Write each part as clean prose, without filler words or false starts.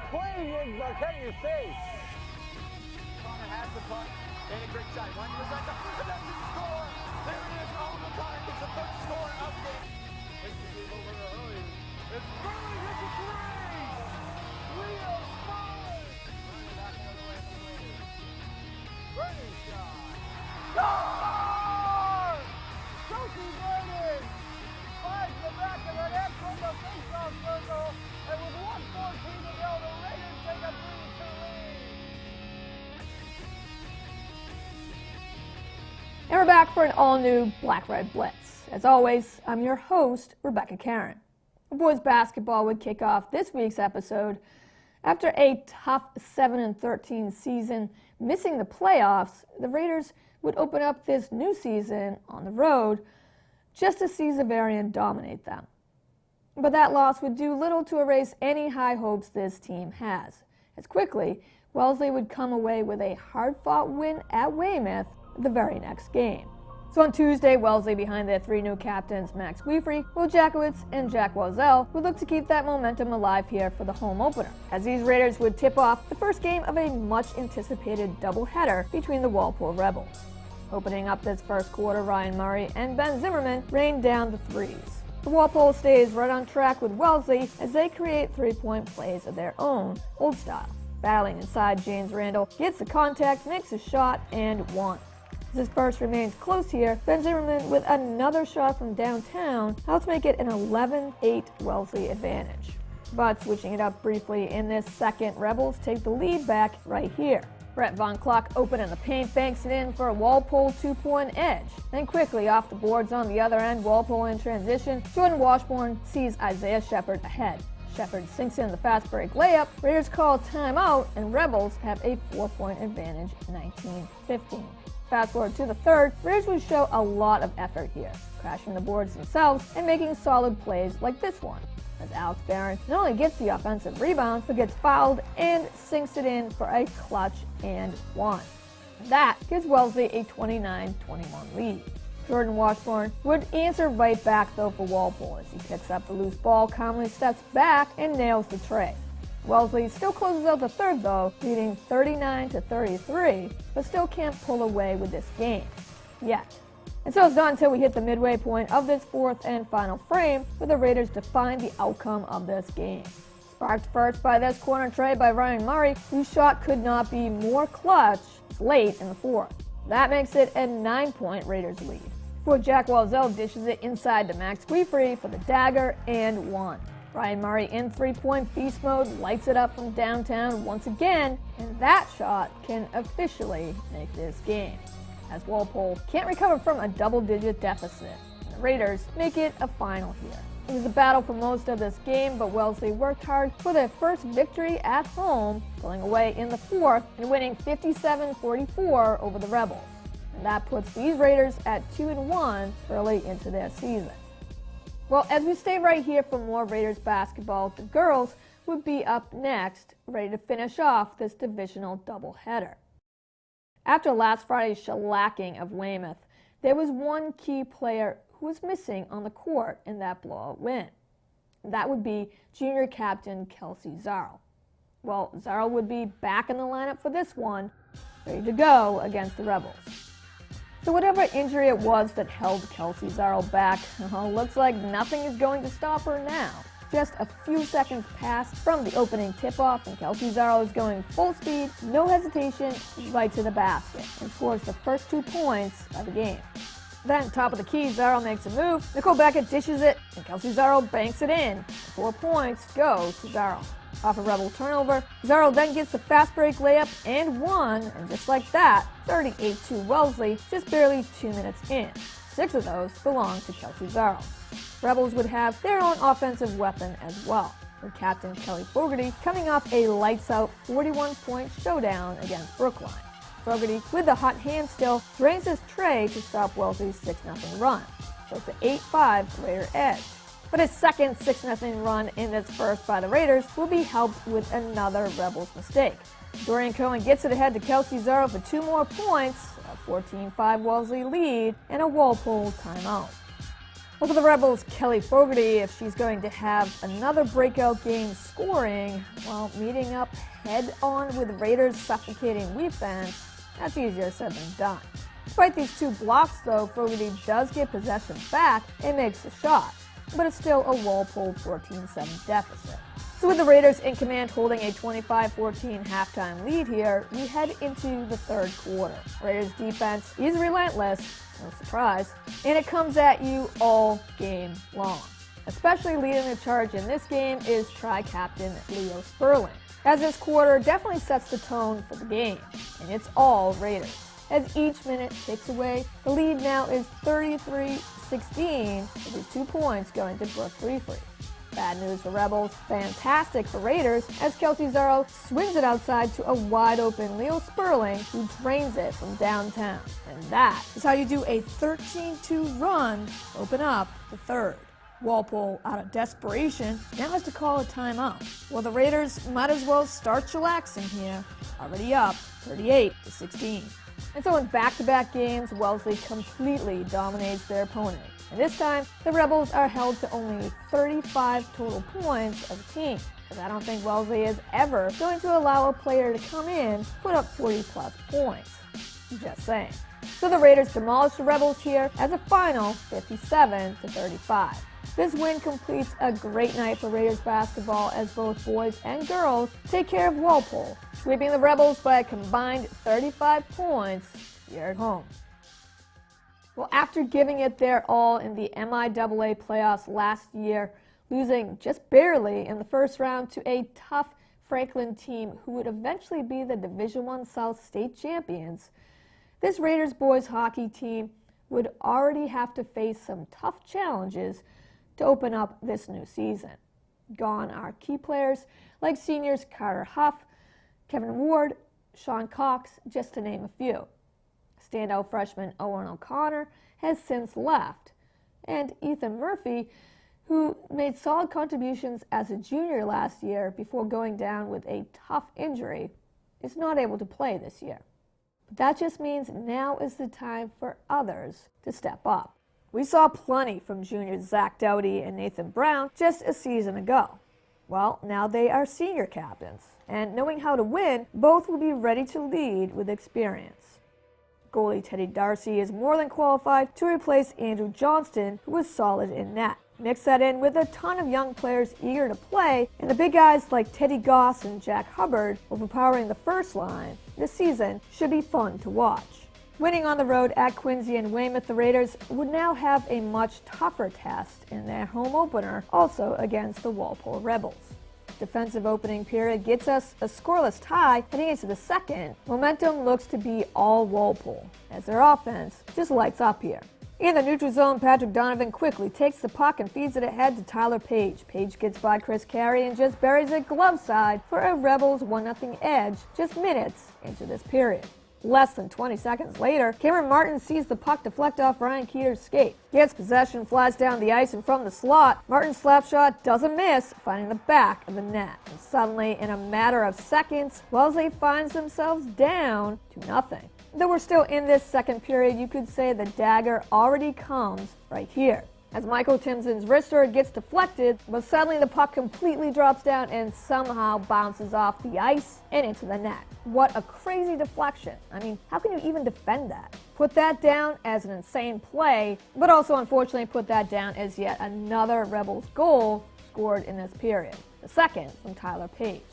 clean, but can you see? Connor has the punt. And a great shot. One to the center. And that's the score. There it is. Oliver Connor gets the first score of the game. It's Burley hits a three! Leo scores! Great shot! Score! Chelsea Burley finds the back of the net from the faceoff circle, and with 1:14 to go, the Raiders take a 3-2 lead. And we're back for an all-new Black-Red Blitz. As always, I'm your host, Rebecca Karen. Boys basketball would kick off this week's episode after a tough 7-13 season, missing the playoffs. The Raiders would open up this new season on the road just to see Zavarian dominate them. But that loss would do little to erase any high hopes this team has, as quickly Wellesley would come away with a hard-fought win at Weymouth the very next game. So on Tuesday, Wellesley, behind their three new captains, Max Weefrey, Will Jackowitz, and Jack Wazell, would look to keep that momentum alive here for the home opener, as these Raiders would tip off the first game of a much-anticipated doubleheader between the Walpole Rebels. Opening up this first quarter, Ryan Murray and Ben Zimmerman rained down the threes. The Walpole stays right on track with Wellesley as they create three-point plays of their own, old style. Battling inside, James Randall gets the contact, makes a shot, and one. As his first remains close here, Ben Zimmerman with another shot from downtown helps make it an 11-8 Wellesley advantage. But switching it up briefly in this second, Rebels take the lead back right here. Brett Von Kluck open in the paint, banks it in for a Walpole two-point edge. Then quickly off the boards on the other end, Walpole in transition, Jordan Washburn sees Isaiah Shepard ahead. Shepard sinks in the fast break layup, Raiders call timeout, and Rebels have a 4-point advantage, 19-15. Fast forward to the third, Raiders would show a lot of effort here, crashing the boards themselves and making solid plays like this one, as Alex Barron not only gets the offensive rebound, but gets fouled and sinks it in for a clutch and one. That gives Wellesley a 29-21 lead. Jordan Washburn would answer right back though for Walpole as he picks up the loose ball, calmly steps back, and nails the tray. Wellesley still closes out the third though, leading 39-33, but still can't pull away with this game yet. And so it's not until we hit the midway point of this fourth and final frame where the Raiders define the outcome of this game. Sparked first by this corner tray by Ryan Murray, whose shot could not be more clutch late in the fourth. That makes it a 9-point Raiders lead, before Jack Wazell dishes it inside to Max Weefrey for the dagger and one. Ryan Murray in three-point beast mode lights it up from downtown once again, and that shot can officially make this game, as Walpole can't recover from a double-digit deficit. The Raiders make it a final here. It was a battle for most of this game, but Wellesley worked hard for their first victory at home, pulling away in the fourth and winning 57-44 over the Rebels. And that puts these Raiders at 2-1 early into their season. Well, as we stay right here for more Raiders basketball, the girls would be up next, ready to finish off this divisional doubleheader. After last Friday's shellacking of Weymouth, there was one key player who was missing on the court in that blowout win. That would be junior captain Kelsey Zarl. Well, Zarl would be back in the lineup for this one, ready to go against the Rebels. So whatever injury it was that held Kelsey Zarl back, looks like nothing is going to stop her now. Just a few seconds passed from the opening tip-off, and Kelsey Zarl is going full speed, no hesitation, right to the basket, and scores the first 2 points of the game. Then, top of the key, Zarl makes a move, Nicole Beckett dishes it, and Kelsey Zarl banks it in. 4 points go to Zarl. Off a Rebel turnover, Zarl then gets the fast break layup and one, and just like that, 38-2 Wellesley, just barely 2 minutes in. 6 of those belong to Kelsey Zarl. Rebels would have their own offensive weapon as well, with captain Kelly Fogarty coming off a lights-out 41-point showdown against Brookline. Fogarty, with the hot hand still, drains his tray to stop Wellesley's 6-0 run. So it's an 8-5 Raider edge. But his second 6-0 run in this first by the Raiders will be helped with another Rebels mistake. Dorian Cohen gets it ahead to Kelsey Zarl for 2 more points, a 14-5 Wellesley lead, and a Walpole timeout. Well, for the Rebels, Kelly Fogarty, if she's going to have another breakout game scoring, well, meeting up head-on with Raiders' suffocating defense, that's easier said than done. Despite these 2 blocks, though, Fogarty does get possession back and makes the shot, but it's still a Walpole 14-7 deficit. So with the Raiders in command holding a 25-14 halftime lead here, we head into the third quarter. Raiders defense is relentless, no surprise, and it comes at you all game long. Especially leading the charge in this game is tri-captain Leo Sperling, as this quarter definitely sets the tone for the game, and it's all Raiders. As each minute ticks away, the lead now is 33-16, with these 2 points going to Brooke Briefly. Bad news for Rebels, fantastic for Raiders, as Kelsey Zaro swings it outside to a wide-open Leo Sperling, who drains it from downtown. And that is how you do a 13-2 run, open up the third. Walpole, out of desperation, now has to call a timeout. Well, the Raiders might as well start chillaxing here, already up 38-16. And so in back-to-back games, Wellesley completely dominates their opponent. And this time, the Rebels are held to only 35 total points as a team, because I don't think Wellesley is ever going to allow a player to come in put up 40-plus points. Just saying. So the Raiders demolish the Rebels here as a final 57-35. This win completes a great night for Raiders basketball as both boys and girls take care of Walpole, sweeping the Rebels by a combined 35 points here at home. Well, after giving it their all in the MIAA playoffs last year, losing just barely in the first round to a tough Franklin team who would eventually be the Division I South state champions, this Raiders boys hockey team would already have to face some tough challenges to open up this new season. Gone are key players like seniors Carter Huff, Kevin Ward, Sean Cox, just to name a few. Standout freshman Owen O'Connor has since left, and Ethan Murphy, who made solid contributions as a junior last year before going down with a tough injury, is not able to play this year. But that just means now is the time for others to step up. We saw plenty from juniors Zach Dowdy and Nathan Brown just a season ago. Well, now they are senior captains, and knowing how to win, both will be ready to lead with experience. Goalie Teddy Darcy is more than qualified to replace Andrew Johnston, who was solid in net. Mix that in with a ton of young players eager to play, and the big guys like Teddy Goss and Jack Hubbard overpowering the first line, this season should be fun to watch. Winning on the road at Quincy and Weymouth, the Raiders would now have a much tougher test in their home opener, also against the Walpole Rebels. Defensive opening period gets us a scoreless tie heading into the second. Momentum looks to be all Walpole, as their offense just lights up here. In the neutral zone, Patrick Donovan quickly takes the puck and feeds it ahead to Tyler Page. Page gets by Chris Carey and just buries it glove side for a Rebels 1-0 edge just minutes into this period. Less than 20 seconds later, Cameron Martin sees the puck deflect off Ryan Keeter's skate. Gets possession, flies down the ice and from the slot. Martin's slap shot doesn't miss, finding the back of the net. And suddenly, in a matter of seconds, Wellesley finds themselves down 2-0. Though we're still in this second period, you could say the dagger already comes right here, as Michael Timson's wrister gets deflected, but suddenly the puck completely drops down and somehow bounces off the ice and into the net. What a crazy deflection. I mean, how can you even defend that? Put that down as an insane play, but also unfortunately put that down as yet another Rebels goal scored in this period, the second from Tyler Page.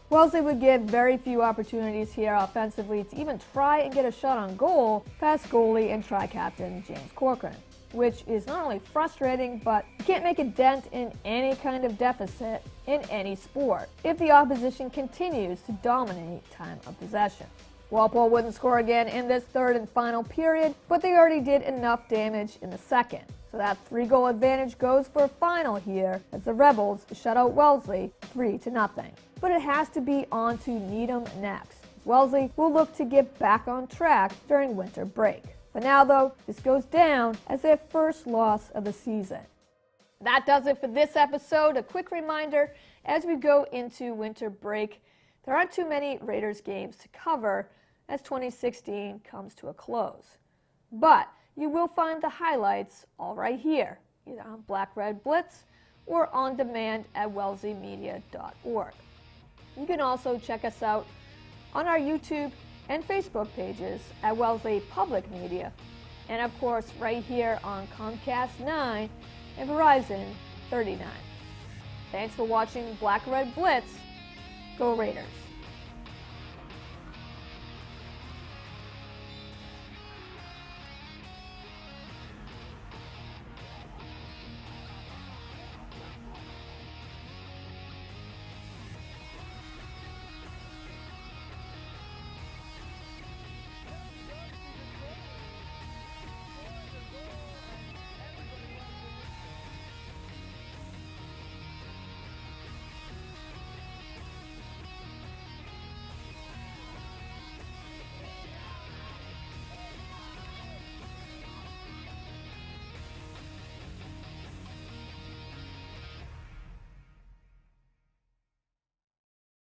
Wellesley would get very few opportunities here offensively to even try and get a shot on goal past goalie and tri-captain James Corcoran, which is not only frustrating, but you can't make a dent in any kind of deficit in any sport if the opposition continues to dominate time of possession. Walpole wouldn't score again in this third and final period, but they already did enough damage in the second. So that 3-goal advantage goes for a final here as the Rebels shut out Wellesley 3-0. But it has to be on to Needham next. Wellesley will look to get back on track during winter break. But now, though, this goes down as their first loss of the season. That does it for this episode. A quick reminder, as we go into winter break, there aren't too many Raiders games to cover as 2016 comes to a close. But you will find the highlights all right here either on Black Red Blitz or on demand at wellesleymedia.org. You can also check us out on our YouTube and Facebook pages at Wellesley Public Media, and of course right here on Comcast 9 and Verizon 39. Thanks for watching Black Red Blitz. Go Raiders!